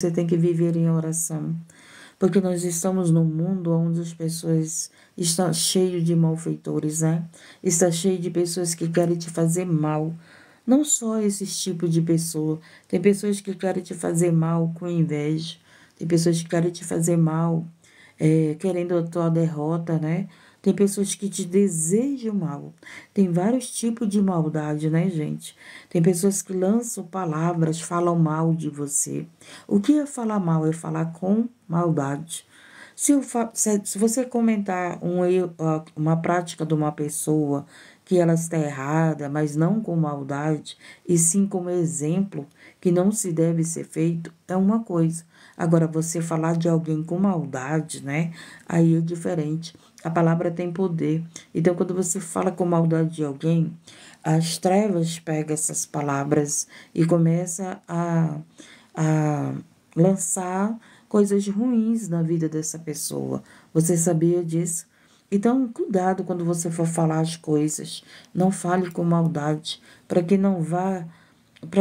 Você tem que viver em oração. Porque nós estamos num mundo onde as pessoas estão cheias de malfeitores, né? Está cheio de pessoas que querem te fazer mal. Não só esses tipos de pessoa. Tem pessoas que querem te fazer mal com inveja. Tem pessoas que querem te fazer mal, querendo a tua derrota, né? Tem pessoas que te desejam mal. Tem vários tipos de maldade, né, gente? Tem pessoas que lançam palavras, falam mal de você. O que é falar mal? É falar com maldade. Se você comentar uma prática de uma pessoa que ela está errada, mas não com maldade, e sim como exemplo que não se deve ser feito, é uma coisa. Agora, você falar de alguém com maldade, né? Aí é diferente. A palavra tem poder. Então, quando você fala com maldade de alguém, as trevas pegam essas palavras e começa a lançar coisas ruins na vida dessa pessoa. Você sabia disso? Então, cuidado quando você for falar as coisas. Não fale com maldade, para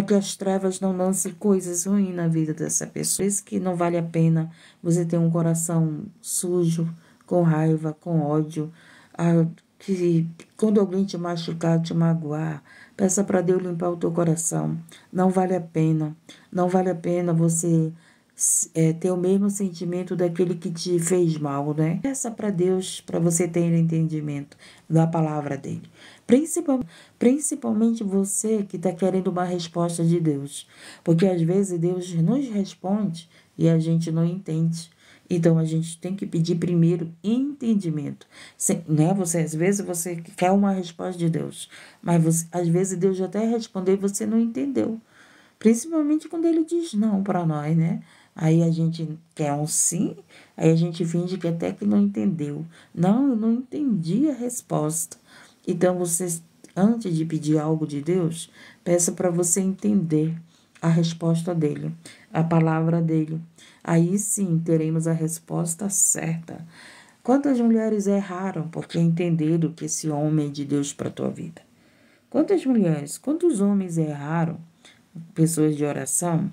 que as trevas não lancem coisas ruins na vida dessa pessoa. Por isso que não vale a pena você ter um coração sujo, com raiva, com ódio, que quando alguém te machucar, te magoar, peça para Deus limpar o teu coração. Não vale a pena. Não vale a pena você ter o mesmo sentimento daquele que te fez mal, né? Peça para Deus, para você ter entendimento da palavra dele. Principalmente você que está querendo uma resposta de Deus. Porque às vezes Deus nos responde e a gente não entende. Então a gente tem que pedir primeiro entendimento. Né? Às vezes você quer uma resposta de Deus, mas às vezes Deus já até respondeu e você não entendeu. Principalmente quando ele diz não para nós, né? Aí a gente quer um sim, aí a gente finge que até que não entendeu. Não, eu não entendi a resposta. Então, você, antes de pedir algo de Deus, peça para você entender a resposta dele, a palavra dele. Aí sim teremos a resposta certa. Quantas mulheres erraram porque entenderam que esse homem é de Deus para a tua vida? Quantas mulheres, quantos homens erraram, pessoas de oração,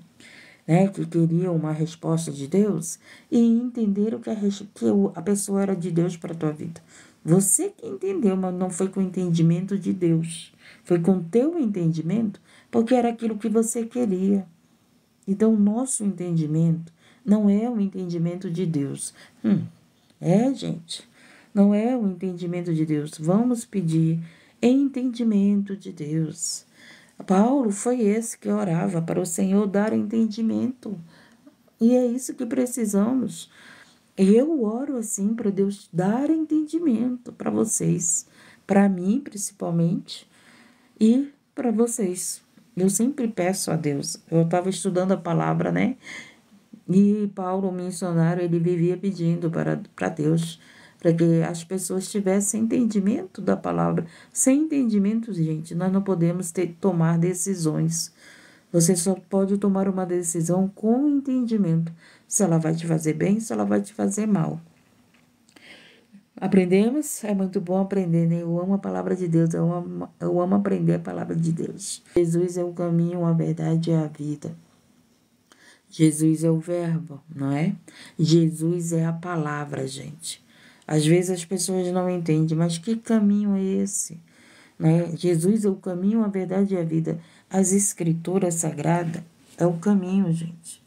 né, que queriam uma resposta de Deus e entenderam que a pessoa era de Deus para a tua vida. Você que entendeu, mas não foi com o entendimento de Deus. Foi com o teu entendimento, porque era aquilo que você queria. Então, o nosso entendimento não é o entendimento de Deus. Gente, não é o entendimento de Deus. Vamos pedir entendimento de Deus. Paulo foi esse que orava para o Senhor dar entendimento. E é isso que precisamos. Eu oro assim para Deus dar entendimento para vocês, para mim principalmente, e para vocês. Eu sempre peço a Deus. Eu estava estudando a palavra, né? E Paulo, o missionário, ele vivia pedindo para Deus, para que as pessoas tivessem entendimento da palavra. Sem entendimento, gente, nós não podemos tomar decisões. Você só pode tomar uma decisão com entendimento. Se ela vai te fazer bem, se ela vai te fazer mal. Aprendemos? É muito bom aprender, né? Eu amo a palavra de Deus, eu amo aprender a palavra de Deus. Jesus é o caminho, a verdade e a vida. Jesus é o verbo, não é? Jesus é a palavra, gente. Às vezes as pessoas não entendem, mas que caminho é esse? Né? Jesus é o caminho, a verdade e a vida. As escrituras sagradas é o caminho, gente.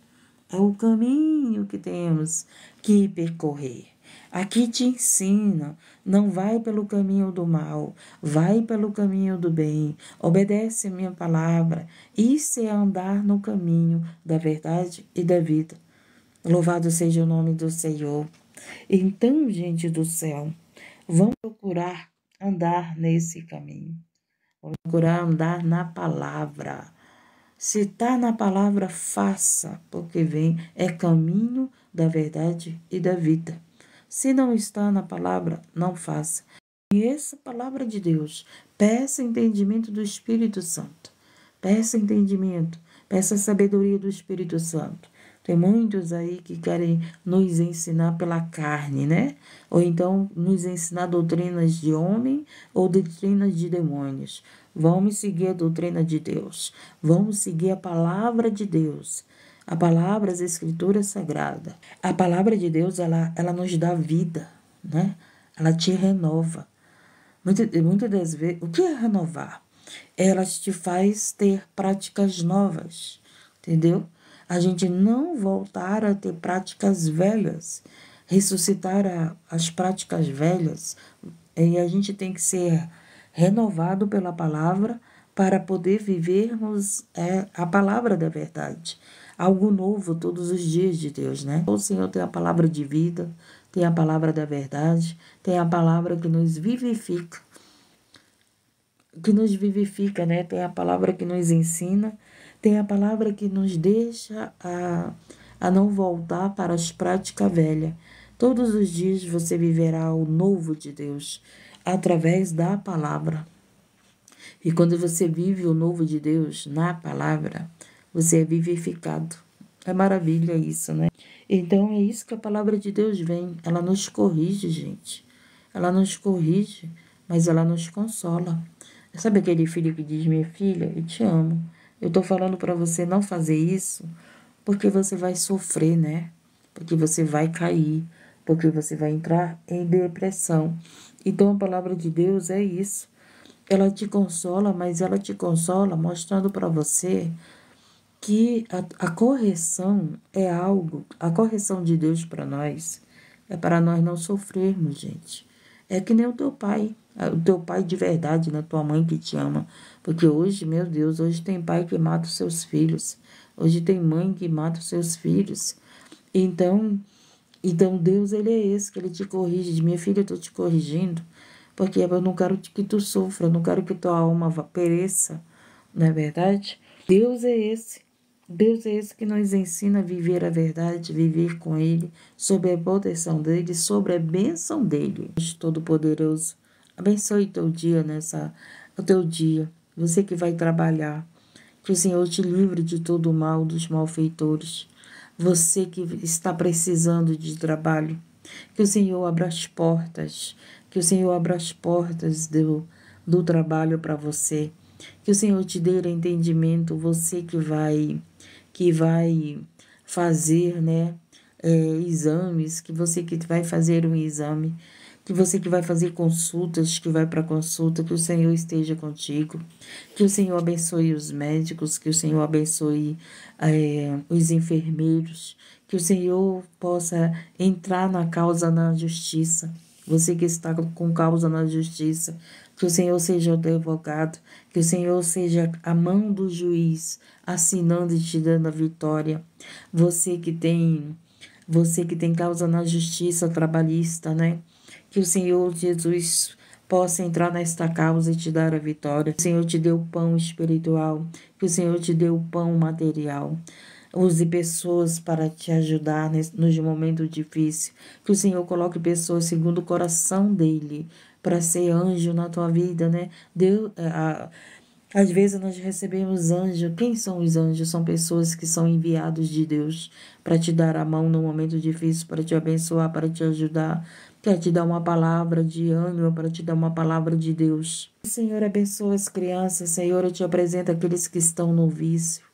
É o caminho que temos que percorrer. Aqui te ensina, não vai pelo caminho do mal, vai pelo caminho do bem, obedece a minha palavra. Isso é andar no caminho da verdade e da vida. Louvado seja o nome do Senhor. Então, gente do céu, vamos procurar andar nesse caminho. Vamos procurar andar na palavra. Se está na palavra, faça, porque é caminho da verdade e da vida. Se não está na palavra, não faça. Conheça a palavra de Deus. Peça entendimento do Espírito Santo. Peça entendimento. Peça sabedoria do Espírito Santo. Tem muitos aí que querem nos ensinar pela carne, né? Ou então nos ensinar doutrinas de homem ou doutrinas de demônios. Vamos seguir a doutrina de Deus. Vamos seguir a palavra de Deus. A palavra, as escrituras sagradas. A palavra de Deus, ela nos dá vida, né? Ela te renova. Muitas das vezes, o que é renovar? Ela te faz ter práticas novas, entendeu? A gente não voltar a ter práticas velhas, ressuscitar as práticas velhas. E a gente tem que ser renovado pela palavra para poder vivermos a palavra da verdade. Algo novo todos os dias de Deus, né? O Senhor tem a palavra de vida, tem a palavra da verdade, tem a palavra que nos vivifica, né? Tem a palavra que nos ensina, tem a palavra que nos deixa a não voltar para as práticas velhas. Todos os dias você viverá o novo de Deus através da palavra. E quando você vive o novo de Deus na palavra, você é vivificado. É maravilha isso, né? Então é isso que a palavra de Deus vem. Ela nos corrige, gente. Ela nos corrige, mas ela nos consola. Sabe aquele filho que diz: minha filha, eu te amo. Eu tô falando para você não fazer isso porque você vai sofrer, né? Porque você vai cair, porque você vai entrar em depressão. Então a palavra de Deus é isso. Ela te consola, mas ela te consola mostrando para você que a correção é algo, a correção de Deus para nós é para nós não sofrermos, gente. É que nem o teu pai de verdade, né? Tua mãe que te ama. Porque hoje, meu Deus, hoje tem pai que mata os seus filhos. Hoje tem mãe que mata os seus filhos. Então Deus, ele é esse, que ele te corrige. Diz: minha filha, eu estou te corrigindo, porque eu não quero que tu sofra, eu não quero que tua alma pereça, não é verdade? Deus é esse. Deus é esse que nos ensina a viver a verdade, viver com Ele, sob a proteção dEle, sobre a bênção dEle. Deus Todo-Poderoso, abençoe o teu dia, você que vai trabalhar. Que o Senhor te livre de todo o mal, dos malfeitores. Você que está precisando de trabalho, que o Senhor abra as portas, que o Senhor abra as portas do trabalho para você. Que o Senhor te dê entendimento, você que vai fazer, né, exames, que você que vai fazer um exame, que você que vai fazer consultas, que vai para consulta, que o Senhor esteja contigo, que o Senhor abençoe os médicos, que o Senhor abençoe os enfermeiros, que o Senhor possa entrar na causa na justiça. Você que está com causa na justiça, que o Senhor seja o advogado, que o Senhor seja a mão do juiz, assinando e te dando a vitória. Você que tem causa na justiça trabalhista, né? Que o Senhor Jesus possa entrar nesta causa e te dar a vitória. Que o Senhor te dê o pão espiritual, que o Senhor te dê o pão material. Use pessoas para te ajudar nos momentos difíceis. Que o Senhor coloque pessoas segundo o coração dele para ser anjo na tua vida, né? Às vezes nós recebemos anjos. Quem são os anjos? São pessoas que são enviados de Deus para te dar a mão no momento difícil, para te abençoar, para te ajudar, para te dar uma palavra de ânimo, para te dar uma palavra de Deus. Senhor, abençoa as crianças. Senhor, eu te apresento aqueles que estão no vício.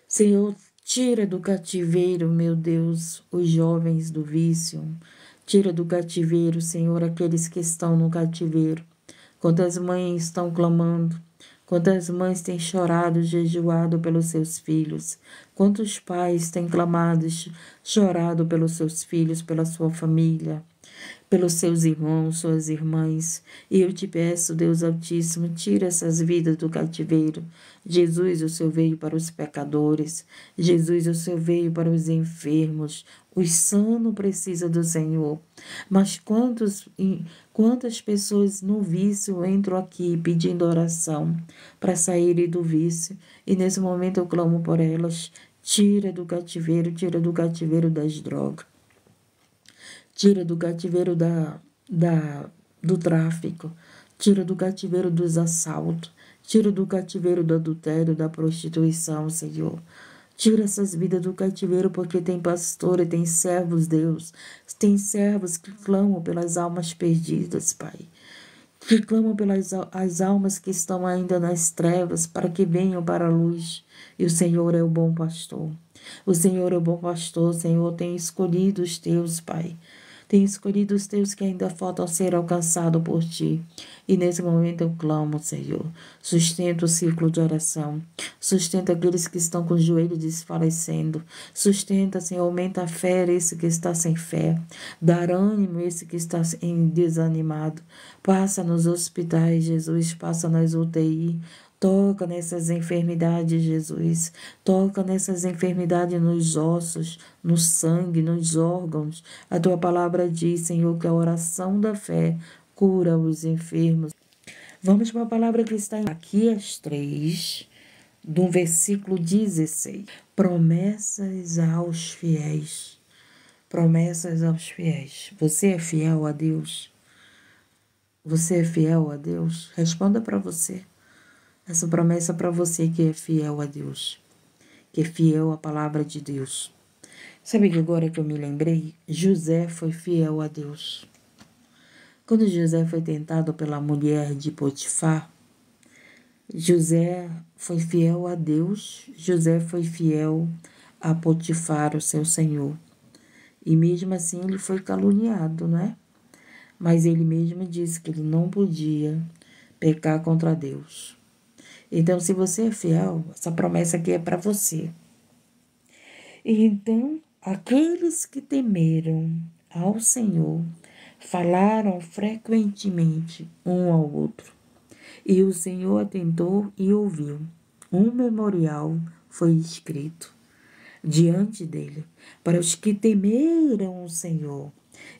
Senhor, tira do cativeiro, meu Deus, os jovens do vício. Tira do cativeiro, Senhor, aqueles que estão no cativeiro. Quantas mães estão clamando, quantas mães têm chorado, jejuado pelos seus filhos, quantos pais têm clamado, chorado pelos seus filhos, pela sua família, pelos seus irmãos, suas irmãs. E eu te peço, Deus Altíssimo, tira essas vidas do cativeiro. Jesus, o Senhor veio para os pecadores. Jesus, o Senhor veio para os enfermos. Os sanos precisam do Senhor. Mas quantas pessoas no vício entram aqui pedindo oração para saírem do vício? E nesse momento eu clamo por elas. Tira do cativeiro das drogas. Tira do cativeiro do tráfico. Tira do cativeiro dos assaltos. Tira do cativeiro do adultério, da prostituição, Senhor. Tira essas vidas do cativeiro, porque tem pastor e tem servos, Deus. Tem servos que clamam pelas almas perdidas, Pai. que clamam pelas as almas que estão ainda nas trevas, para que venham para a luz. E o Senhor é o bom pastor. O Senhor é o bom pastor. O Senhor tem escolhido os teus, Pai. Tem escolhido os teus que ainda faltam ser alcançados por ti. E nesse momento eu clamo, Senhor. Sustenta o ciclo de oração. Sustenta aqueles que estão com os joelhos desfalecendo. Sustenta, Senhor, aumenta a fé esse que está sem fé. Dar ânimo esse que está desanimado. Passa nos hospitais, Jesus. Passa nas UTI. Toca nessas enfermidades, Jesus. Toca nessas enfermidades nos ossos, no sangue, nos órgãos. A tua palavra diz, Senhor, que a oração da fé cura os enfermos. Vamos para a palavra que está aqui, as 3, do versículo 16. Promessas aos fiéis. Promessas aos fiéis. Você é fiel a Deus? Você é fiel a Deus? Responda para você. Essa promessa para você que é fiel a Deus, que é fiel à palavra de Deus. Sabe que agora que eu me lembrei, José foi fiel a Deus. Quando José foi tentado pela mulher de Potifar, José foi fiel a Deus, José foi fiel a Potifar, o seu senhor. E mesmo assim ele foi caluniado, né? Mas ele mesmo disse que ele não podia pecar contra Deus. Então, se você é fiel, essa promessa aqui é para você. E então, aqueles que temeram ao Senhor falaram frequentemente um ao outro. E o Senhor atentou e ouviu. Um memorial foi escrito diante dele para os que temeram o Senhor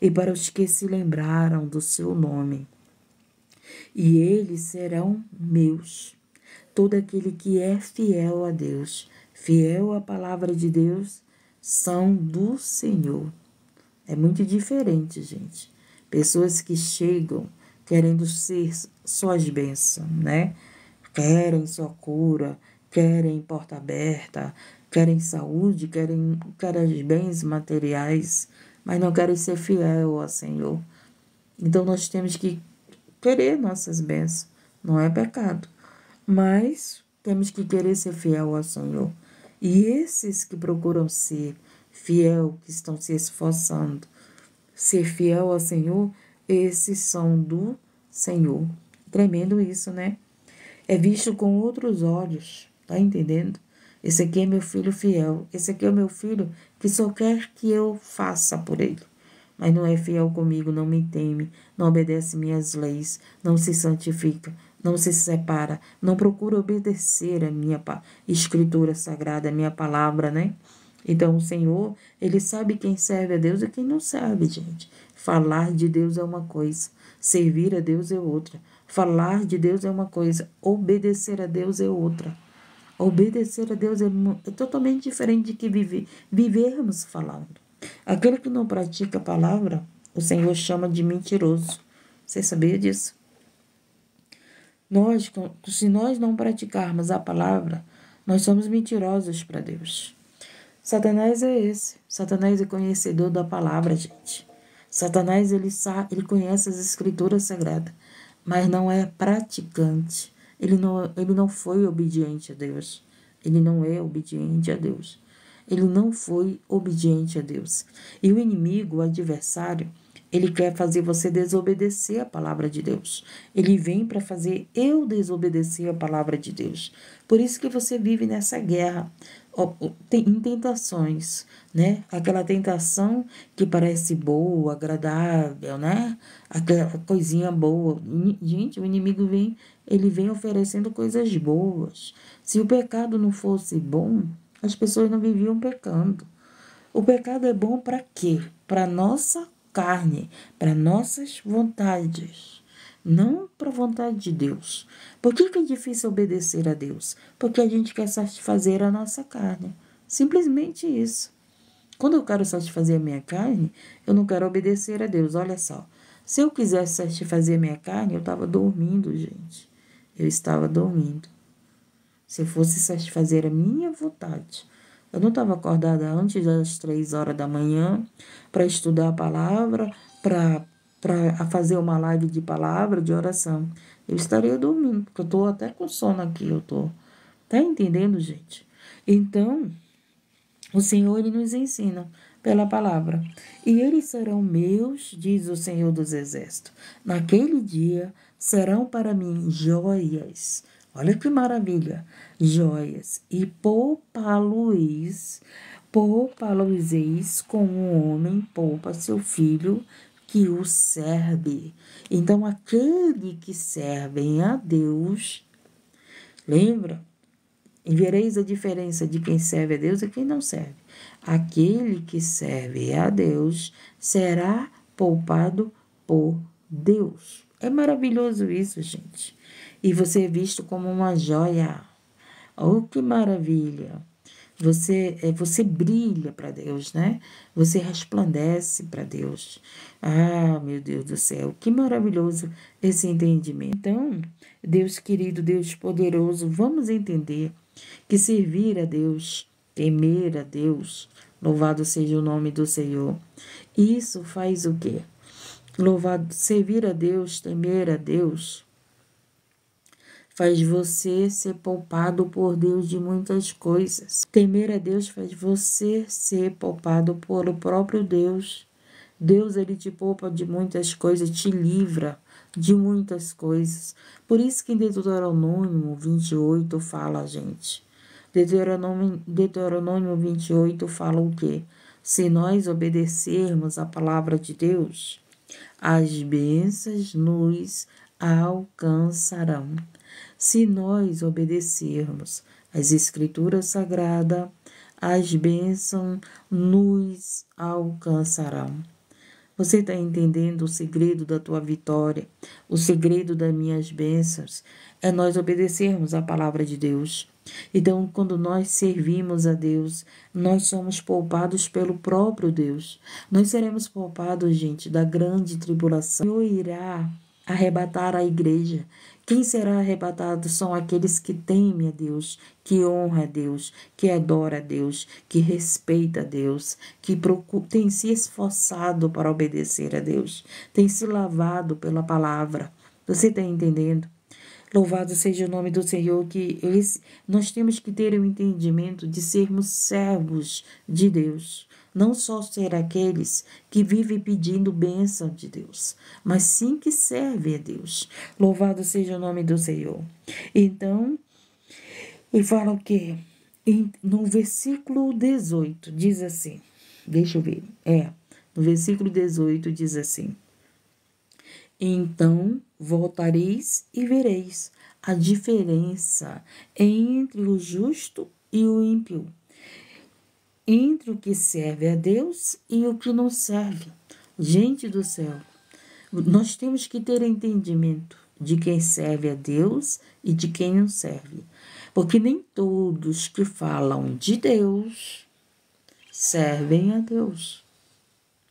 e para os que se lembraram do seu nome. E eles serão meus. Todo aquele que é fiel a Deus, fiel à palavra de Deus, são do Senhor. É muito diferente, gente. Pessoas que chegam querendo ser suas bênçãos, né? Querem sua cura, querem porta aberta, querem saúde, querem os bens materiais, mas não querem ser fiel ao Senhor. Então nós temos que querer nossas bênçãos, não é pecado. Mas temos que querer ser fiel ao Senhor. E esses que procuram ser fiel, que estão se esforçando, ser fiel ao Senhor, esses são do Senhor. Tremendo isso, né? É visto com outros olhos, tá entendendo? Esse aqui é meu filho fiel. Esse aqui é o meu filho que só quer que eu faça por ele. Mas não é fiel comigo, não me teme, não obedece minhas leis, não se santifica, não se separa, não procura obedecer a minha escritura sagrada, a minha palavra, né? Então, o Senhor, Ele sabe quem serve a Deus e quem não serve, gente. Falar de Deus é uma coisa, servir a Deus é outra. Falar de Deus é uma coisa, obedecer a Deus é outra. Obedecer a Deus é totalmente diferente de que vivermos falando. Aquele que não pratica a palavra, o Senhor chama de mentiroso. Você sabia disso? Se nós não praticarmos a palavra, nós somos mentirosos para Deus. Satanás é esse. Satanás é conhecedor da palavra, gente. Satanás, ele conhece as escrituras sagradas, mas não é praticante. Ele não foi obediente a Deus. Ele não é obediente a Deus. Ele não foi obediente a Deus. E o inimigo, o adversário, ele quer fazer você desobedecer a palavra de Deus. Ele vem para fazer eu desobedecer a palavra de Deus. Por isso que você vive nessa guerra, em tentações, né? Aquela tentação que parece boa, agradável, né? Aquela coisinha boa. Gente, o inimigo ele vem oferecendo coisas boas. Se o pecado não fosse bom, as pessoas não viviam pecando. O pecado é bom para quê? Para nossa carne, para nossas vontades, não para a vontade de Deus. Por que é difícil obedecer a Deus? Porque a gente quer satisfazer a nossa carne. Simplesmente isso. Quando eu quero satisfazer a minha carne, eu não quero obedecer a Deus. Olha só, se eu quisesse satisfazer a minha carne, eu estava dormindo, gente. Eu estava dormindo. Se eu fosse satisfazer a minha vontade, eu não estava acordada antes das 3 horas da manhã para estudar a palavra, para para fazer uma live de palavra, de oração, eu estaria dormindo, porque eu estou até com sono aqui, eu tô. Tá entendendo, gente? Então, o Senhor, ele nos ensina pela palavra. E eles serão meus, diz o Senhor dos Exércitos. Naquele dia serão para mim joias. Olha que maravilha! Joias. E poupá-los-eis como um homem poupa seu filho que o serve. Então, aquele que serve a Deus, lembra? E vereis a diferença de quem serve a Deus e quem não serve. Aquele que serve a Deus será poupado por Deus. É maravilhoso isso, gente. E você é visto como uma joia. Oh, que maravilha! Você brilha para Deus, né? Você resplandece para Deus. Ah, meu Deus do céu, que maravilhoso esse entendimento. Então, Deus querido, Deus poderoso, vamos entender que servir a Deus, temer a Deus, louvado seja o nome do Senhor. Isso faz o quê? Servir a Deus, temer a Deus, faz você ser poupado por Deus de muitas coisas. Temer a Deus faz você ser poupado pelo próprio Deus. Deus, ele te poupa de muitas coisas, te livra de muitas coisas. Por isso que em Deuteronômio 28 fala, gente. Deuteronômio 28 fala o quê? Se nós obedecermos a palavra de Deus, as bênçãos nos alcançarão. Se nós obedecermos as Escrituras Sagradas, as bênçãos nos alcançarão. Você está entendendo o segredo da tua vitória? O segredo das minhas bênçãos é nós obedecermos a palavra de Deus. Então, quando nós servimos a Deus, nós somos poupados pelo próprio Deus. Nós seremos poupados, gente, da grande tribulação. O Senhor irá arrebatar a igreja. Quem será arrebatado são aqueles que temem a Deus, que honra a Deus, que adora a Deus, que respeita a Deus, que tem se esforçado para obedecer a Deus, tem se lavado pela palavra. Você está entendendo? Louvado seja o nome do Senhor, que nós temos que ter o entendimento de sermos servos de Deus. Não só ser aqueles que vivem pedindo bênção de Deus, mas sim que servem a Deus. Louvado seja o nome do Senhor. Então, ele fala o quê? No versículo 18, diz assim, deixa eu ver, no versículo 18 diz assim: então voltareis e vereis a diferença entre o justo e o ímpio, entre o que serve a Deus e o que não serve. Gente do céu, nós temos que ter entendimento de quem serve a Deus e de quem não serve. Porque nem todos que falam de Deus servem a Deus.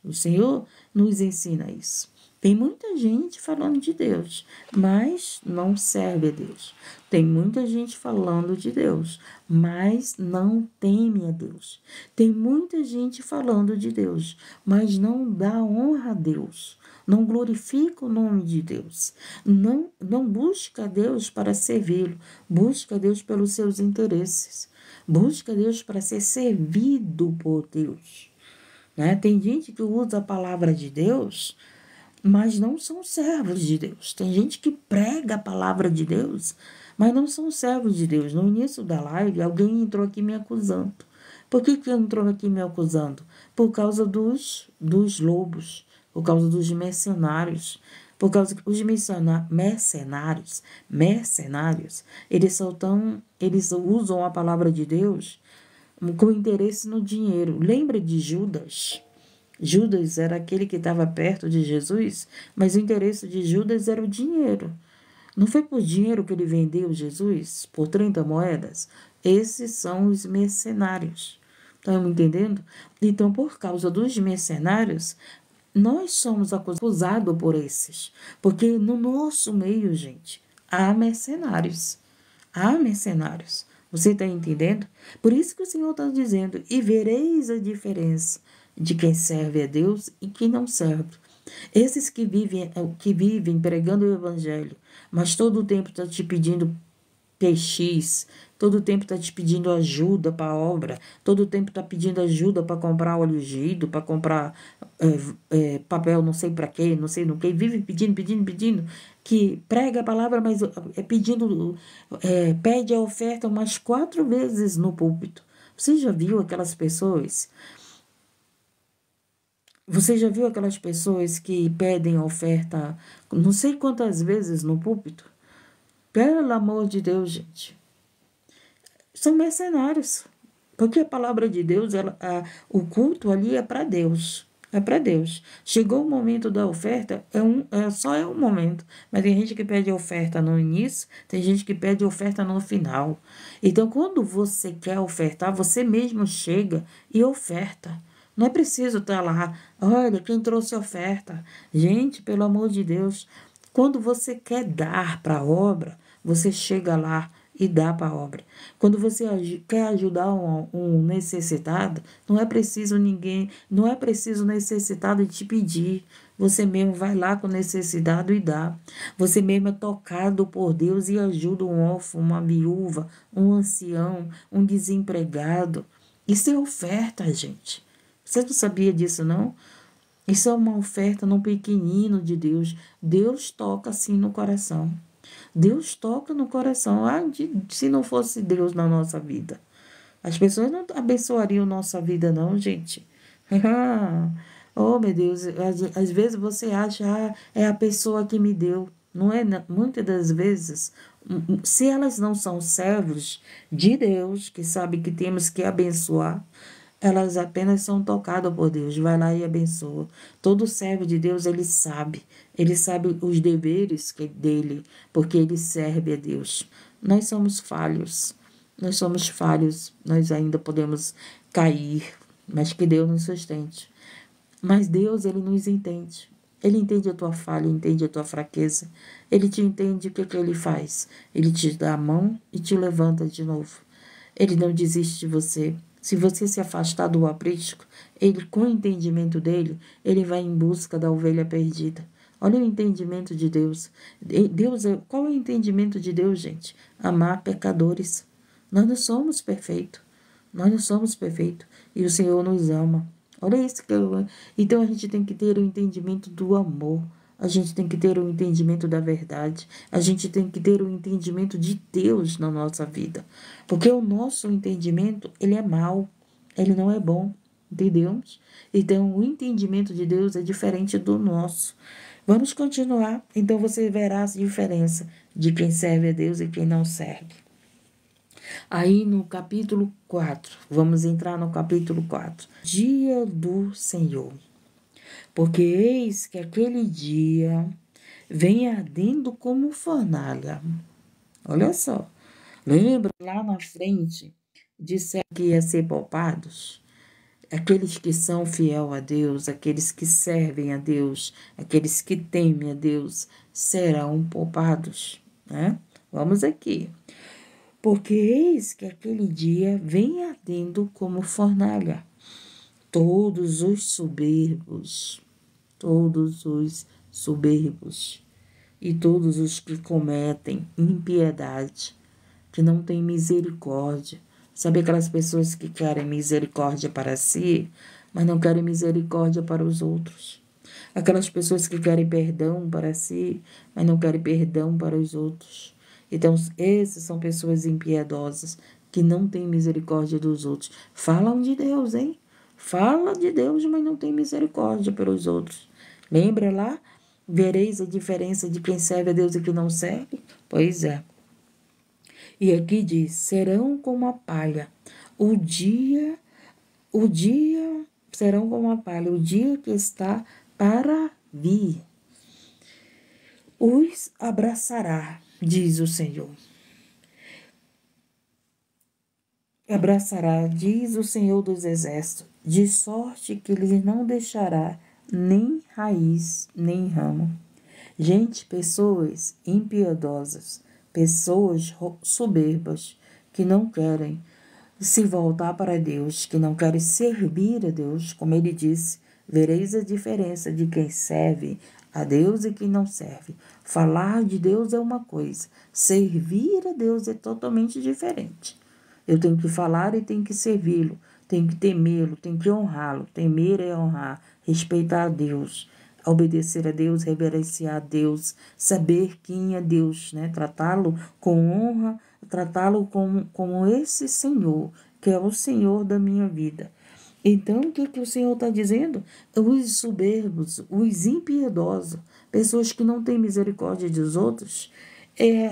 O Senhor nos ensina isso. Tem muita gente falando de Deus, mas não serve a Deus. Tem muita gente falando de Deus, mas não teme a Deus. Tem muita gente falando de Deus, mas não dá honra a Deus. Não glorifica o nome de Deus. Não busca a Deus para servi-lo. Busca a Deus pelos seus interesses. Busca a Deus para ser servido por Deus. Né? Tem gente que usa a palavra de Deus, mas não são servos de Deus. Tem gente que prega a palavra de Deus, mas não são servos de Deus. No início da live, alguém entrou aqui me acusando. Por que entrou aqui me acusando? Por causa dos lobos, por causa dos mercenários. Por causa que os mercenários, eles usam a palavra de Deus com interesse no dinheiro. Lembra de Judas? Judas era aquele que estava perto de Jesus, mas o interesse de Judas era o dinheiro. Não foi por dinheiro que ele vendeu Jesus? Por 30 moedas? Esses são os mercenários. Estão entendendo? Então, por causa dos mercenários, nós somos acusados por esses. Porque no nosso meio, gente, há mercenários. Há mercenários. Você está entendendo? Por isso que o Senhor está dizendo, e vereis a diferença de quem serve a Deus e quem não serve. Esses que vivem pregando o evangelho, mas todo o tempo está te pedindo PX, todo o tempo está te pedindo ajuda para a obra, todo o tempo está pedindo ajuda para comprar óleo ungido, para comprar papel não sei para quê, não sei no que, vive pedindo, pedindo, pedindo, que prega a palavra, mas pede a oferta umas 4 vezes no púlpito. Você já viu aquelas pessoas? Você já viu aquelas pessoas que pedem a oferta não sei quantas vezes no púlpito? Pelo amor de Deus, gente. São mercenários. Porque a palavra de Deus, o culto ali é para Deus. É para Deus. Chegou o momento da oferta, só é um momento. Mas tem gente que pede oferta no início, tem gente que pede oferta no final. Então, quando você quer ofertar, você mesmo chega e oferta. Não é preciso estar lá, olha, quem trouxe oferta. Gente, pelo amor de Deus, quando você quer dar para a obra, você chega lá e dá para a obra. Quando você quer ajudar um necessitado, não é preciso ninguém, não é preciso necessitado te pedir. Você mesmo vai lá com necessidade e dá. Você mesmo é tocado por Deus e ajuda um órfão, uma viúva, um ancião, um desempregado. Isso é oferta, gente. Você não sabia disso, não? Isso é uma oferta no pequenino de Deus. Deus toca assim no coração. Deus toca no coração. Se não fosse Deus na nossa vida. As pessoas não abençoariam nossa vida, não, gente. Oh, meu Deus. Às vezes você acha, é a pessoa que me deu. Não é, muitas das vezes, se elas não são servos de Deus, que sabe que temos que abençoar, elas apenas são tocadas por Deus. Vai lá e abençoa. Todo servo de Deus, ele sabe os deveres dele, porque ele serve a Deus. Nós somos falhos. Nós ainda podemos cair, mas que Deus nos sustente. Mas Deus, ele nos entende. Ele entende a tua falha, entende a tua fraqueza. Ele te entende o que ele faz. Ele te dá a mão e te levanta de novo. Ele não desiste de você. Se você se afastar do aprisco, ele, com o entendimento dele, ele vai em busca da ovelha perdida. Olha o entendimento de Deus. Qual é o entendimento de Deus, gente? Amar pecadores. Nós não somos perfeitos. Nós não somos perfeitos. E o Senhor nos ama. Olha isso Então a gente tem que ter o entendimento do amor. A gente tem que ter o entendimento da verdade. A gente tem que ter o entendimento de Deus na nossa vida. Porque o nosso entendimento, ele é mau. Ele não é bom. Entendemos? Então, o entendimento de Deus é diferente do nosso. Vamos continuar. Então, você verá a diferença de quem serve a Deus e quem não serve. Aí no capítulo 4, vamos entrar no capítulo 4. Dia do Senhor. Porque eis que aquele dia vem ardendo como fornalha. Olha só. Lembra lá na frente, disseram que ia ser poupados? Aqueles que são fiel a Deus, aqueles que servem a Deus, aqueles que temem a Deus, serão poupados, né? Vamos aqui. Porque eis que aquele dia vem ardendo como fornalha. Todos os soberbos e todos os que cometem impiedade, que não têm misericórdia. Sabe aquelas pessoas que querem misericórdia para si, mas não querem misericórdia para os outros? Aquelas pessoas que querem perdão para si, mas não querem perdão para os outros. Então, essas são pessoas impiedosas, que não têm misericórdia dos outros. Falam de Deus, hein? Fala de Deus, mas não tem misericórdia pelos outros. Lembra lá? Vereis a diferença de quem serve a Deus e quem não serve? Pois é. E aqui diz, serão como a palha. O dia serão como a palha, o dia que está para vir. Os abraçará, diz o Senhor. Abraçará, diz o Senhor dos Exércitos, de sorte que lhes não deixará nem raiz, nem ramo. Gente, pessoas impiedosas, pessoas soberbas, que não querem se voltar para Deus, que não querem servir a Deus, como ele disse, Vereis a diferença de quem serve a Deus e quem não serve. Falar de Deus é uma coisa, servir a Deus é totalmente diferente. Eu tenho que falar e tenho que servi-lo, tenho que temê-lo, tenho que honrá-lo. Temer é honrar, respeitar a Deus, obedecer a Deus, reverenciar a Deus, saber quem é Deus, né? Tratá-lo com honra, tratá-lo como esse Senhor, que é o Senhor da minha vida. Então, o que o Senhor está dizendo? Os soberbos, os impiedosos, pessoas que não têm misericórdia dos outros,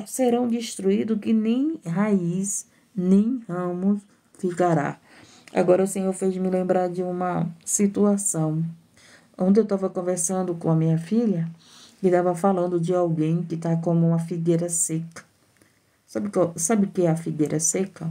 serão destruídos que nem raiz, nem ramos ficará. Agora o Senhor fez me lembrar de uma situação. Onde eu estava conversando com a minha filha, e estava falando de alguém que está como uma figueira seca. Sabe o que é a figueira seca?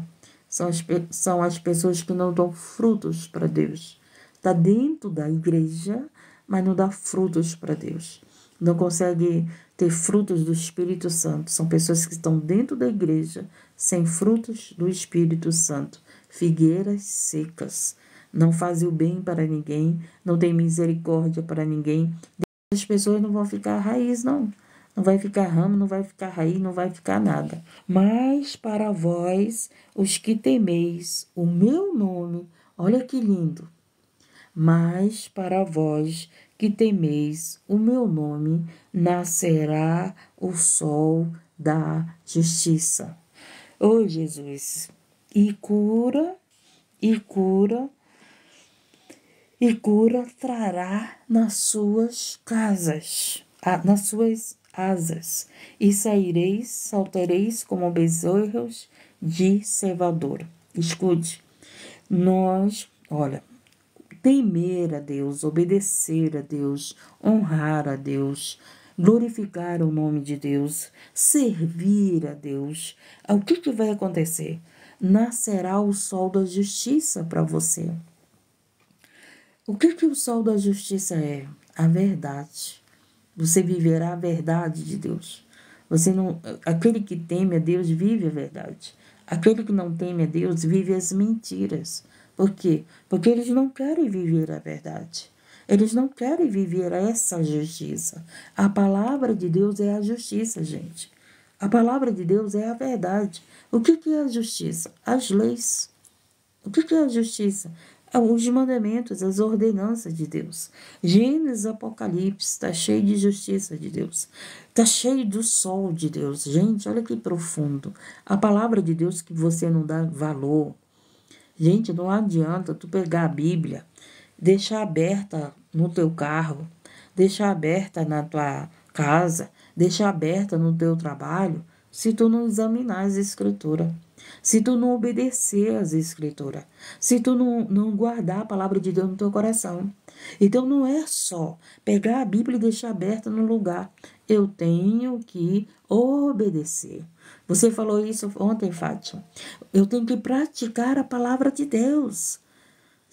São as pessoas que não dão frutos para Deus. Está dentro da igreja, mas não dá frutos para Deus. Não consegue ter frutos do Espírito Santo. São pessoas que estão dentro da igreja, sem frutos do Espírito Santo. Figueiras secas. Não fazem o bem para ninguém, não tem misericórdia para ninguém. As pessoas não vão ficar raiz, não. Não vai ficar ramo, não vai ficar raiz, não vai ficar nada. Mas para vós, os que temeis o meu nome, olha que lindo. Mas para vós que temeis o meu nome, nascerá o sol da justiça. Ô Jesus, e cura trará nas suas casas, nas suas asas, e saireis, saltareis como bezerros de cevador. Escute, olha, temer a Deus, obedecer a Deus, honrar a Deus, glorificar o nome de Deus, servir a Deus, o que vai acontecer? Nascerá o sol da justiça para você. O que o sol da justiça é? A verdade. Você viverá a verdade de Deus. Aquele que teme a Deus vive a verdade. Aquele que não teme a Deus vive as mentiras. Por quê? Porque eles não querem viver a verdade. Eles não querem viver essa justiça. A palavra de Deus é a justiça, gente. A palavra de Deus é a verdade. O que é a justiça? As leis. O que é a justiça? Os mandamentos, as ordenanças de Deus. Gênesis, Apocalipse, está cheio de justiça de Deus. Está cheio do sol de Deus. Gente, olha que profundo. A palavra de Deus que você não dá valor. Gente, não adianta tu pegar a Bíblia, deixar aberta no teu carro, deixar aberta na tua casa, deixar aberta no teu trabalho, se tu não examinar as escrituras. Se tu não obedecer às escrituras, se tu não guardar a palavra de Deus no teu coração. Então, não é só pegar a Bíblia e deixar aberta no lugar. Eu tenho que obedecer. Você falou isso ontem, Fátima. Eu tenho que praticar a palavra de Deus.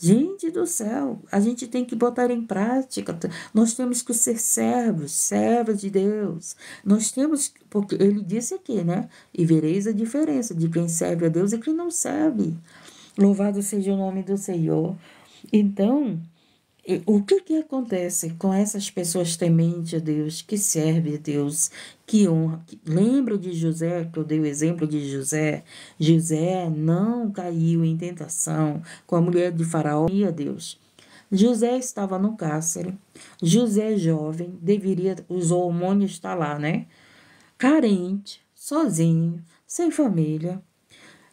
Gente do céu, a gente tem que botar em prática. Nós temos que ser servos de Deus. Nós temos, porque ele disse aqui, né? E vereis a diferença de quem serve a Deus e quem não serve. Louvado seja o nome do Senhor. Então, o que acontece com essas pessoas tementes a Deus, que servem a Deus, que honra? Lembra de José, que eu dei o exemplo de José? José não caiu em tentação com a mulher de Faraó e a Deus. José estava no cárcere. José jovem, os hormônios estar lá, né? Carente, sozinho, sem família,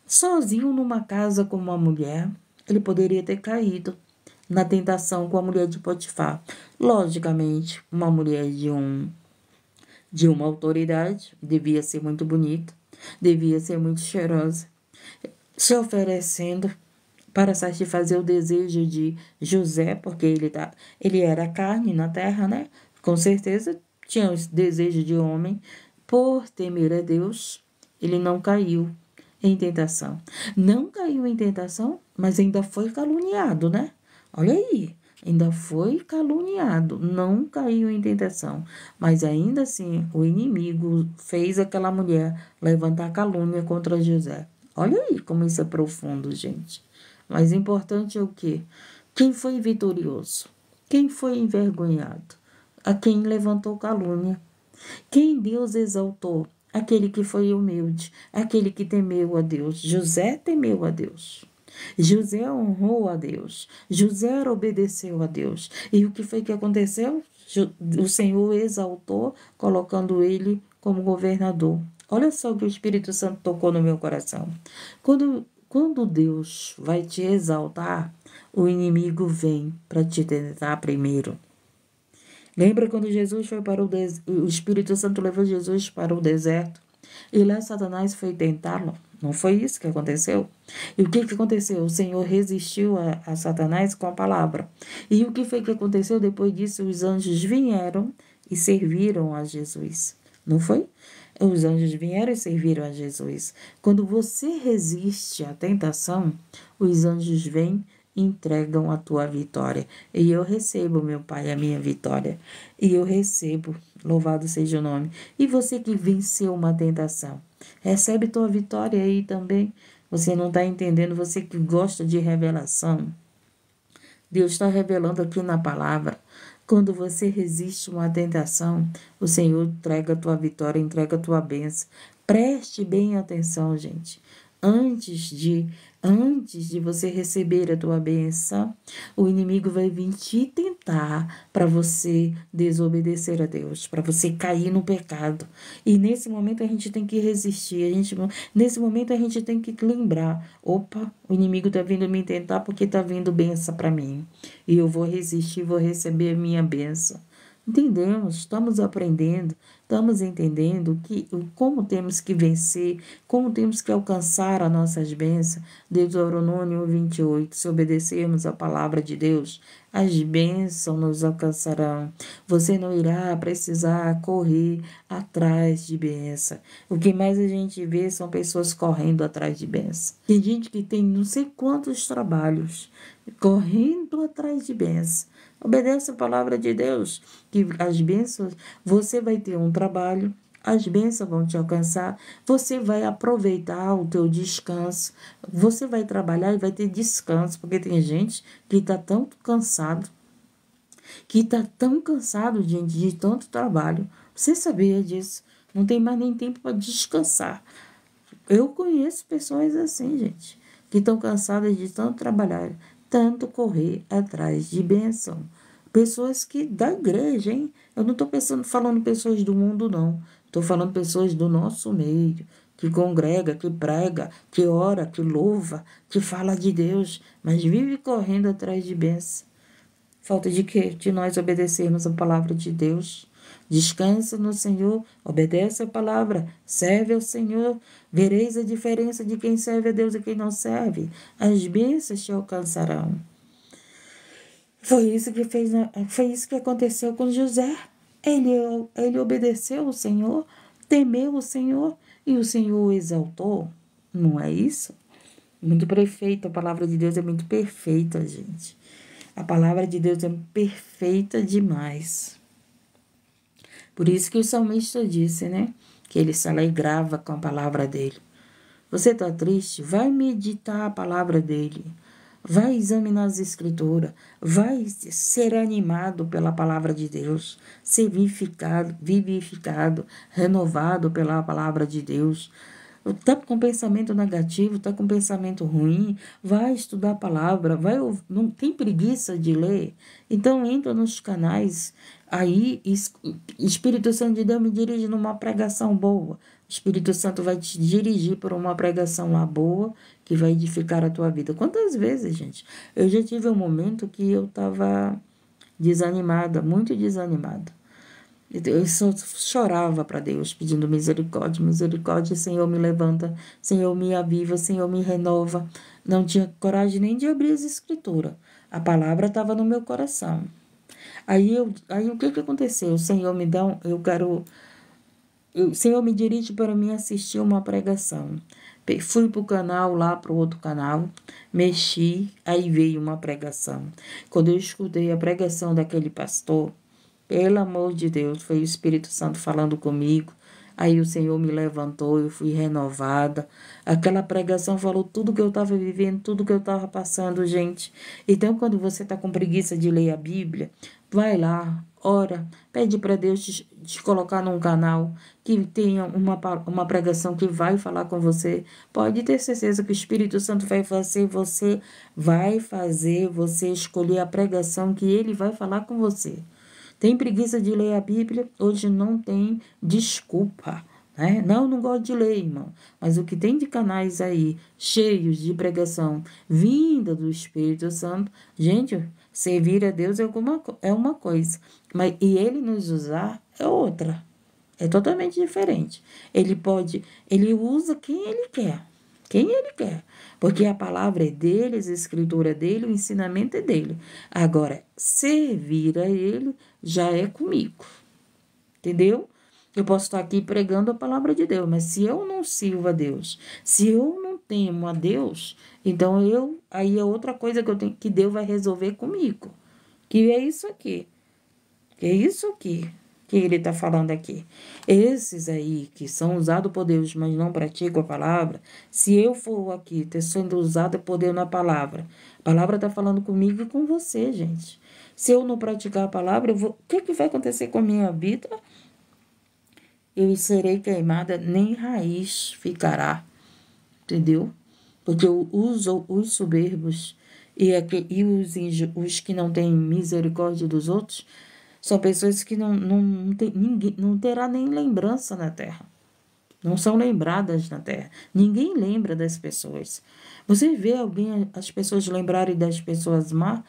sozinho numa casa com uma mulher. Ele poderia ter caído na tentação com a mulher de Potifar. Logicamente, uma mulher de uma autoridade, devia ser muito bonita, devia ser muito cheirosa, se oferecendo para satisfazer o desejo de José, porque ele era carne na terra, né? Com certeza tinha o desejo de homem. Por temer a Deus, ele não caiu em tentação. Não caiu em tentação, mas ainda foi caluniado, né? Olha aí, ainda foi caluniado, não caiu em tentação, mas ainda assim o inimigo fez aquela mulher levantar calúnia contra José. Olha aí como isso é profundo, gente. Mas importante é o quê? Quem foi vitorioso? Quem foi envergonhado? A quem levantou calúnia. Quem Deus exaltou? Aquele que foi humilde, aquele que temeu a Deus. José temeu a Deus. José honrou a Deus. José obedeceu a Deus. E o que foi que aconteceu? O Senhor exaltou, colocando ele como governador. Olha só o que o Espírito Santo tocou no meu coração. Quando Deus vai te exaltar, o inimigo vem para te tentar primeiro. Lembra quando Jesus foi para o Espírito Santo levou Jesus para o deserto? E lá Satanás foi tentá-lo. Não foi isso que aconteceu? E o que aconteceu? O Senhor resistiu a Satanás com a palavra. E o que foi que aconteceu? Depois disso, os anjos vieram e serviram a Jesus. Não foi? Os anjos vieram e serviram a Jesus. Quando você resiste à tentação, os anjos vêm e entregam a tua vitória. E eu recebo, meu Pai, a minha vitória. E eu recebo, louvado seja o nome. E você que venceu uma tentação, recebe tua vitória aí também. Você não está entendendo, você que gosta de revelação. Deus está revelando aqui na palavra. Quando você resiste uma tentação, o Senhor entrega a tua vitória, entrega a tua bênção. Preste bem atenção, gente. Antes de você receber a tua bênção, o inimigo vai vir te tentar para você desobedecer a Deus, para você cair no pecado. E nesse momento a gente tem que resistir, nesse momento a gente tem que lembrar, opa, o inimigo está vindo me tentar porque está vindo bênção para mim. E eu vou resistir, vou receber a minha bênção. Entendemos, estamos aprendendo, estamos entendendo como temos que vencer, como temos que alcançar as nossas bênçãos. Deuteronômio 28, se obedecermos a palavra de Deus, as bênçãos nos alcançarão. Você não irá precisar correr atrás de bênção. O que mais a gente vê são pessoas correndo atrás de bênção. Tem gente que tem não sei quantos trabalhos, correndo atrás de bênção. Obedece a palavra de Deus, que as bênçãos, você vai ter um trabalho, as bênçãos vão te alcançar, você vai aproveitar o teu descanso, você vai trabalhar e vai ter descanso, porque tem gente que está tão cansado, de tanto trabalho. Você sabia disso? Não tem mais nem tempo para descansar. Eu conheço pessoas assim, gente, que estão cansadas de tanto trabalhar, tanto correr atrás de bênção. Pessoas que da igreja, hein? Eu não estou falando pessoas do mundo, não. Estou falando pessoas do nosso meio, que congrega, que prega, que ora, que louva, que fala de Deus, mas vive correndo atrás de bênção. Falta de quê? De nós obedecermos a palavra de Deus. Descansa no Senhor, obedece a palavra, serve ao Senhor. Vereis a diferença de quem serve a Deus e quem não serve. As bênçãos te alcançarão. Foi isso que aconteceu com José. Ele obedeceu ao Senhor, temeu o Senhor e o Senhor o exaltou. Não é isso? Muito perfeito, a palavra de Deus é muito perfeita, gente. A palavra de Deus é perfeita demais. Por isso que o salmista disse, né? Que ele se alegrava com a palavra dele. Você está triste? Vai meditar a palavra dele. Vai examinar as escrituras. Vai ser animado pela palavra de Deus. Ser vivificado, renovado pela palavra de Deus. Está com pensamento negativo, está com pensamento ruim, vai estudar a palavra, não tem preguiça de ler. Então entra nos canais, aí Espírito Santo de Deus me dirige numa pregação boa. O Espírito Santo vai te dirigir por uma pregação lá boa, que vai edificar a tua vida. Quantas vezes, gente? Eu já tive um momento que eu estava desanimada, muito desanimada. Eu só chorava para Deus, pedindo misericórdia, misericórdia. Senhor, me levanta, Senhor, me aviva, Senhor, me renova. Não tinha coragem nem de abrir as escrituras. A palavra estava no meu coração. Aí o que aconteceu? O Senhor me dá o Senhor me dirige para mim assistir uma pregação. Fui para o canal, lá para o outro canal, mexi, aí veio uma pregação. Quando eu escutei a pregação daquele pastor, pelo amor de Deus, foi o Espírito Santo falando comigo. Aí o Senhor me levantou, eu fui renovada. Aquela pregação falou tudo que eu estava vivendo, tudo que eu estava passando, gente. Então, quando você está com preguiça de ler a Bíblia, vai lá, ora, pede para Deus te colocar num canal que tenha uma pregação que vai falar com você. Pode ter certeza que o Espírito Santo vai fazer você escolher a pregação que ele vai falar com você. Tem preguiça de ler a Bíblia? Hoje não tem desculpa, né? Não, não gosto de ler, irmão. Mas o que tem de canais aí, cheios de pregação, vinda do Espírito Santo, gente, servir a Deus é uma coisa, e ele nos usar é outra. É totalmente diferente. Ele usa quem ele quer. Quem ele quer. Porque a palavra é dele, a escritura é dele, o ensinamento é dele. Agora, servir a ele já é comigo. Entendeu? Eu posso estar aqui pregando a palavra de Deus, mas se eu não sirvo a Deus, se eu não temo a Deus, então aí é outra coisa que Deus vai resolver comigo. Que é isso aqui. Que é isso aqui que ele está falando aqui. Esses aí que são usados por Deus, mas não praticam a palavra, se eu for aqui sendo usado por Deus na palavra, a palavra está falando comigo e com você, gente. Se eu não praticar a palavra, o que vai acontecer com a minha vida? Eu serei queimada, nem raiz ficará, entendeu? Porque eu uso os soberbos e os que não têm misericórdia dos outros, são pessoas que ninguém não terá nem lembrança na terra. Não são lembradas na terra. Ninguém lembra das pessoas. Você vê as pessoas lembrarem das pessoas más,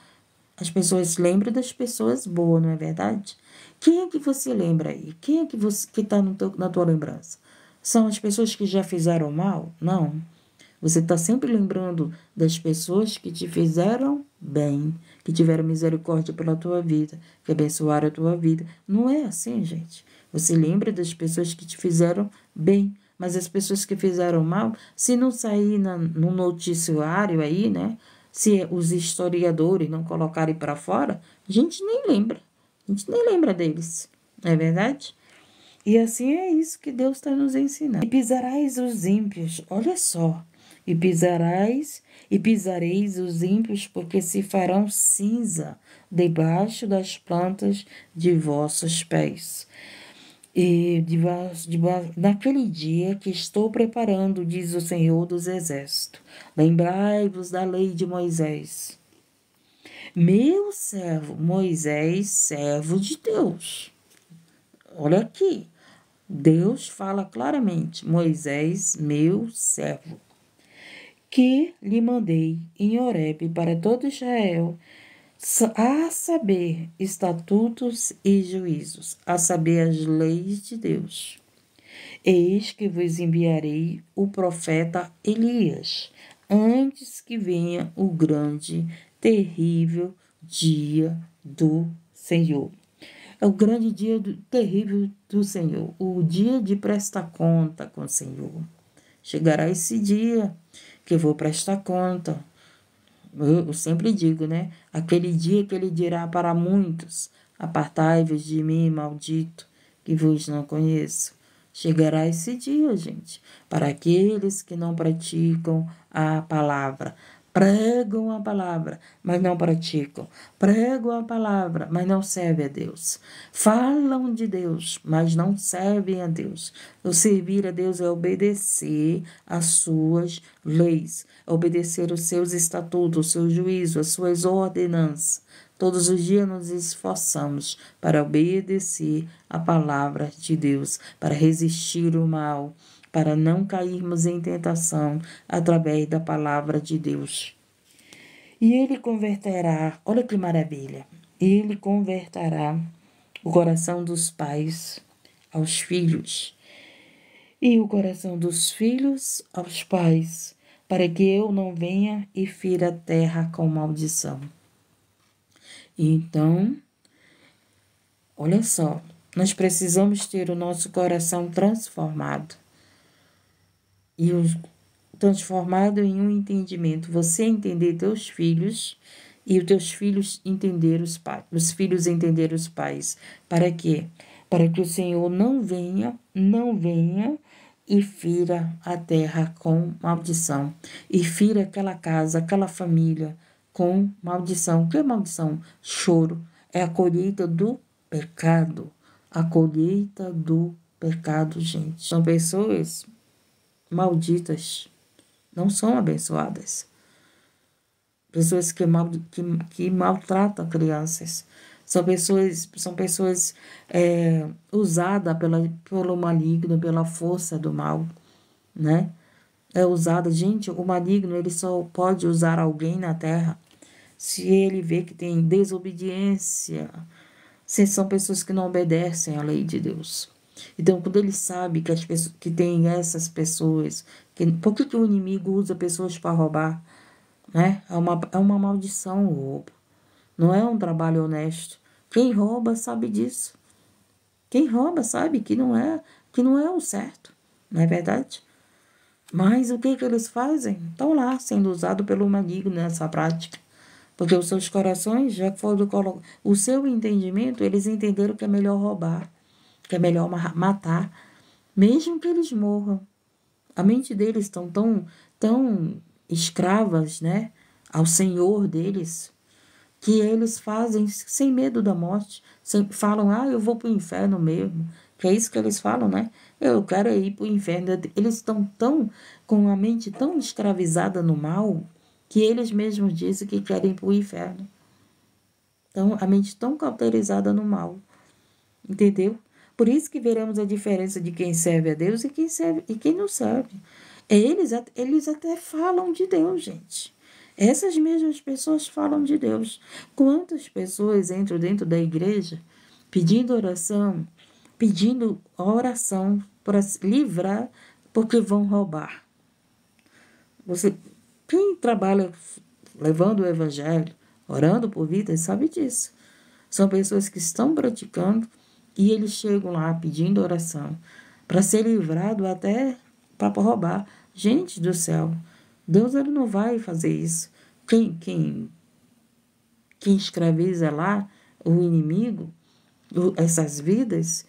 as pessoas lembram das pessoas boas, não é verdade? Quem é que você lembra aí? Quem é que está na tua lembrança? São as pessoas que já fizeram mal? Não. Você está sempre lembrando das pessoas que te fizeram bem, que tiveram misericórdia pela tua vida, que abençoaram a tua vida. Não é assim, gente. Você lembra das pessoas que te fizeram bem, mas as pessoas que fizeram mal, se não sair no noticiário aí, né? Se os historiadores não colocarem para fora, a gente nem lembra. A gente nem lembra deles, não é verdade? E assim é isso que Deus está nos ensinando. E pisarás os ímpios, olha só. E pisareis os ímpios, porque se farão cinza debaixo das plantas de vossos pés. E naquele dia que estou preparando, diz o Senhor dos Exércitos, lembrai-vos da lei de Moisés. Meu servo, Moisés, servo de Deus. Olha aqui, Deus fala claramente, Moisés, meu servo, que lhe mandei em Horebe para todo Israel, a saber, estatutos e juízos, a saber, as leis de Deus. Eis que vos enviarei o profeta Elias, antes que venha o grande, terrível dia do Senhor. É o grande dia terrível do Senhor, o dia de prestar conta com o Senhor. Chegará esse dia que eu vou prestar conta. Eu sempre digo, né? Aquele dia que ele dirá para muitos, apartai-vos de mim, maldito, que vos não conheço. Chegará esse dia, gente, para aqueles que não praticam a palavra. Pregam a palavra, mas não praticam. Pregam a palavra, mas não servem a Deus. Falam de Deus, mas não servem a Deus. O servir a Deus é obedecer às suas leis, obedecer os seus estatutos, o seu juízo, as suas ordenanças. Todos os dias nos esforçamos para obedecer a palavra de Deus, para resistir o mal, para não cairmos em tentação através da palavra de Deus. E ele converterá, olha que maravilha, ele converterá o coração dos pais aos filhos e o coração dos filhos aos pais, para que eu não venha e fira a terra com maldição. Então, olha só, nós precisamos ter o nosso coração transformado. E transformado em um entendimento. Você entender teus filhos e os teus filhos entender os pais. Os filhos entender os pais. Para quê? para que o Senhor não venha e fira a terra com maldição, e fira aquela casa, aquela família com maldição. O que é maldição? Choro. É a colheita do pecado. A colheita do pecado, gente. São pessoas malditas, não são abençoadas. Pessoas que maltratam crianças. São pessoas usadas pelo maligno, pela força do mal, né? É usada. Gente, o maligno, ele só pode usar alguém na terra se ele vê que tem desobediência, se são pessoas que não obedecem à lei de Deus. Então, quando ele sabe que as pessoas que tem essas pessoas, por que o inimigo usa pessoas para roubar? Né? É uma maldição o roubo. Não é um trabalho honesto. Quem rouba sabe disso. Quem rouba sabe que não é o certo. Não é verdade? Mas o que eles fazem? Estão lá sendo usados pelo maligno nessa prática. Porque os seus corações já foram colocados. O seu entendimento, eles entenderam que é melhor roubar, que é melhor matar, mesmo que eles morram. A mente deles estão tão escravas, né, ao Senhor deles, que eles fazem sem medo da morte. Falam, eu vou para o inferno mesmo. Que é isso que eles falam, né? Eu quero ir para o inferno. Eles estão com a mente tão escravizada no mal, que eles mesmos dizem que querem ir para o inferno. Então, a mente tão cauterizada no mal. Entendeu? Por isso que veremos a diferença de quem serve a Deus e quem não serve. Eles até falam de Deus, gente. Essas mesmas pessoas falam de Deus. Quantas pessoas entram dentro da igreja pedindo oração para se livrar porque vão roubar? Quem trabalha levando o evangelho, orando por vidas, sabe disso. São pessoas que estão praticando e eles chegam lá pedindo oração para ser livrado até para roubar. Gente do céu, Deus ele não vai fazer isso. Quem escraviza lá o inimigo, essas vidas,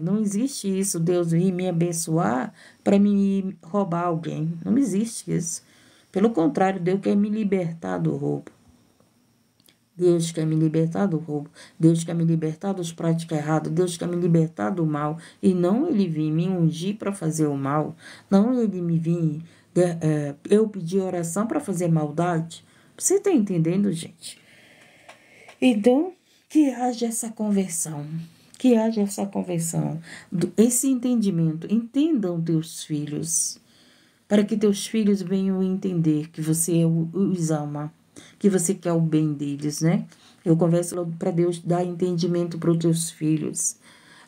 não existe isso, Deus vir me abençoar para me roubar alguém. Não existe isso. Pelo contrário, Deus quer me libertar do roubo. Deus quer me libertar do roubo. Deus quer me libertar dos práticas erradas. Deus quer me libertar do mal. E não ele vir me ungir para fazer o mal. Não ele me vir eu pedir oração para fazer maldade. Você está entendendo, gente? Então, que haja essa conversão. Que haja essa conversão. Esse entendimento. Entendam teus filhos. Para que teus filhos venham entender que você os ama, que você quer o bem deles, né? Eu converso para Deus dar entendimento para os teus filhos.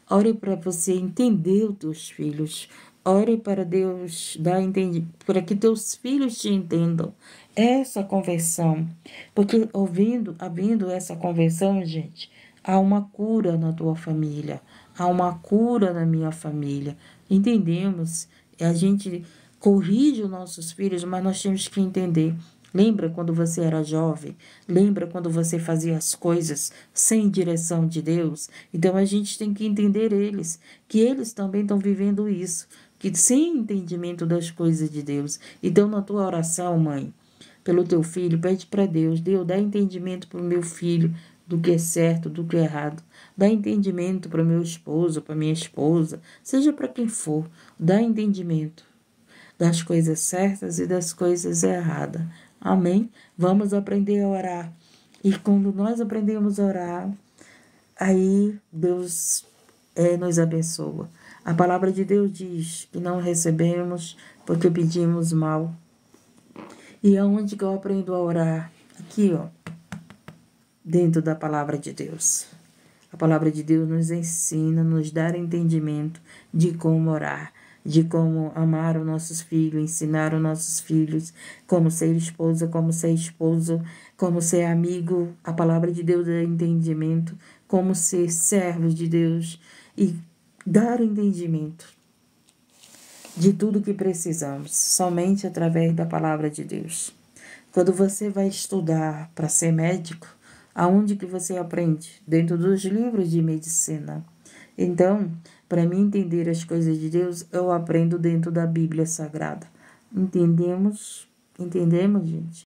Ore para você entender os teus filhos. Ore para Deus dar entendimento, para que teus filhos te entendam. Essa conversão. Porque havendo essa conversão, gente, há uma cura na tua família. Há uma cura na minha família. Entendemos? A gente corrige os nossos filhos, mas nós temos que entender. Lembra quando você era jovem? Lembra quando você fazia as coisas sem direção de Deus? Então a gente tem que entender eles, que eles também estão vivendo isso, que sem entendimento das coisas de Deus. Então na tua oração, mãe, pelo teu filho, pede para Deus, Deus, dá entendimento para o meu filho do que é certo, do que é errado. Dá entendimento para o meu esposo, para minha esposa, seja para quem for, dá entendimento das coisas certas e das coisas erradas. Amém? Vamos aprender a orar. E quando nós aprendemos a orar, aí Deus nos abençoa. A palavra de Deus diz que não recebemos porque pedimos mal. E aonde que eu aprendo a orar? Aqui, ó, dentro da palavra de Deus. A palavra de Deus nos ensina, nos dá entendimento de como orar, de como amar os nossos filhos, ensinar os nossos filhos, como ser esposa, como ser esposo, como ser amigo. A palavra de Deus dá entendimento, como ser servos de Deus e dar entendimento de tudo que precisamos, somente através da palavra de Deus. Quando você vai estudar para ser médico, aonde que você aprende? Dentro dos livros de medicina. Então, para mim entender as coisas de Deus, eu aprendo dentro da Bíblia Sagrada. Entendemos? Entendemos, gente?